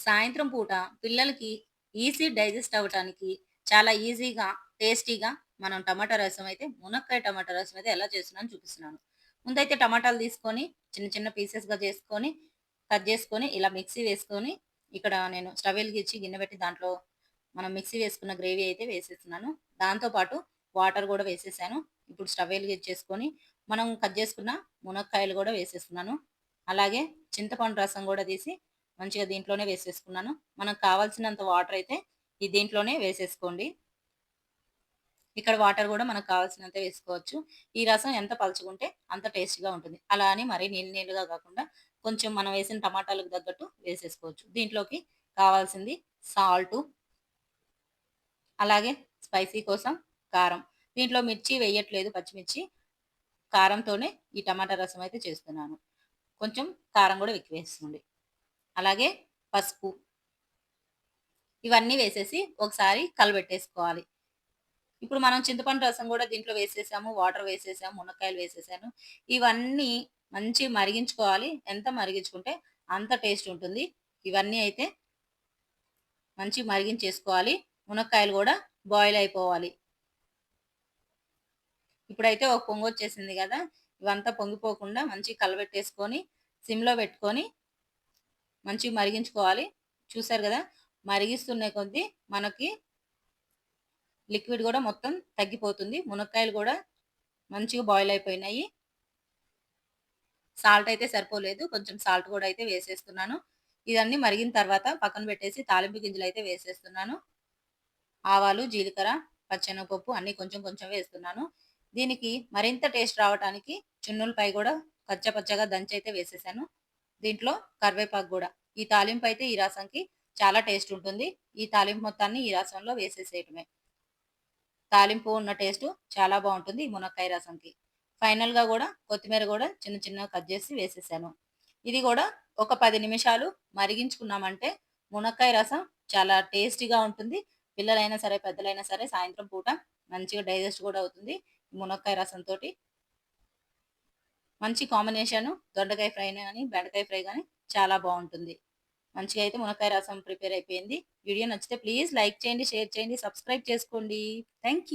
సాయంత్రం పూట పిల్లలకి ఈజీ డైజెస్ట్ అవ్వటానికి చాలా ఈజీగా, టేస్టీగా మనం టమాటా రసం అయితే మునక్కాయ టమాటా రసం అయితే ఎలా చేస్తున్నానో చూపిస్తున్నాను. ముందైతే టమాటాలు తీసుకొని చిన్న చిన్న పీసెస్‌గా చేసుకొని, కట్ చేసుకొని ఇలా మిక్సీ వేసుకొని, ఇక్కడ నేను స్టవ్ వెలిగించి గిన్నె పెట్టి దాంట్లో మనం మిక్సీ వేసుకున్న గ్రేవీ అయితే వేసేస్తున్నాను. దాంతో పాటు వాటర్ గూడా వేసేసాను. ఇప్పుడు స్టవ్ వెలిగించేసుకొని మనం కట్ చేసుకున్న మునక్కాయలు గూడా వేసేస్తున్నాను. అలాగే చింతపండు రసం గూడా తీసి మంచిగా దీంట్లోనే వేసేసుకున్నాను. మనకు కావాల్సినంత వాటర్ అయితే దీంట్లోనే వేసేసుకోండి. ఇక్కడ వాటర్ గూడా మనకు కావాల్సినంతే వేసుకోవచ్చు. ఈ రసం ఎంత పలుచగుంటే అంత టేస్ట్‌గా ఉంటుంది. అలా అని మరీ నీళ్ళు నీళ్ళుగా కాకుండా కొంచెం మనం వేసిన టమాటాలకు తగ్గట్టు వేసేసుకోవచ్చు. దీంట్లోకి కావాల్సింది సాల్టు, అలాగే స్పైసీ కోసం కారం. దీంట్లో మిర్చి వేయట్లేదు, పచ్చిమిర్చి. కారంతోనే ఈ టమాటా రసం అయితే చేస్తున్నాను. కొంచెం కారం గూడా ఎక్కువేసుకోండి. అలాగే పసుపు. ఇవన్నీ వేసేసి ఒకసారి కలబెట్టేసుకోవాలి. ఇప్పుడు మనం చింతపండు రసం గూడా దీంట్లో వేసేసాము. వాటర్ వేసేసాము. మునక్కాయలు వేసేసాను. ఇవన్నీ మంచిగా మరిగించుకోవాలి. ఎంత మరిగించుకుంటే అంత టేస్ట్ ఉంటుంది. ఇవన్నీ అయితే మంచిగా మరిగించేసుకోవాలి. మునక్కాయలు గూడా బాయిల్ అయిపోవాలి. ఇప్పుడైతే ఒక పొంగొచ్చేసింది గదా! ఇవంతా పొంగిపోకుండా మంచిగా కలబెట్టేసుకొని, సిమ్‌లో పెట్టుకొని మంచిగా మరిగించుకోవాలి. చూసారు గదా! మరిగిస్తున్న కొద్దీ మనకి లిక్విడ్ గూడా మొత్తం తగ్గిపోతుంది. మునక్కాయలు గూడా మంచిగా బాయిల్ అయిపోయినాయి. సాల్ట్ అయితే సరిపోలేదు. కొంచెం సాల్ట్ గూడా అయితే వేసేస్తున్నాను. ఇదన్నీ మరిగిన తర్వాత పక్కన పెట్టేసి తాలింపు గింజలైతే వేసేస్తున్నాను. ఆవాలు, జీలకర్ర, పచ్చెనగపప్పు అన్నీ కొంచెం కొంచెం వేస్తున్నాను. దీనికి మరింత టేస్ట్ రావటానికి చున్నులపై గూడా కచ్చా పచ్చాగా దంచైతే వేసేసాను. దీంట్లో కరివేపాకు గూడా. ఈ తాలింపయితే ఈ రసంకి చాలా టేస్ట్ ఉంటుంది. ఈ తాలింపు మొత్తాన్ని ఈ రసంలో వేసేసేయటమే. తాలింపు ఉన్న టేస్టు చాలా బావుంటుంది ఈ మునక్కాయ రసంకి. ఫైనల్‌గా గూడా కొత్తిమీర గూడా చిన్న చిన్నగా కట్ జేసి వేసేసాను. ఇది గూడా ఒక 10 నిమిషాలు మరిగించుకున్నామంటే మునక్కాయ రసం చాలా టేస్టీగా ఉంటుంది. పిల్లలైనా సరే, పెద్దలైనా సరే సాయంత్రం పూట మంచిగా డైజెస్ట్ గూడా అవుతుంది. ఈ మునక్కాయ రసంతోటి. మంచి కాంబినేషను దొండకాయ ఫ్రై గాని, బెండకాయ ఫ్రై గాని చాలా బావుంటుంది. మంచిగా అయితే మునక్కాయ రసం ప్రిపేర్ అయిపోయింది. వీడియో నచ్చితే ప్లీజ్ లైక్ చేయండి, షేర్ చేయండి, సబ్స్క్రైబ్ చేసుకోండి. Thank you.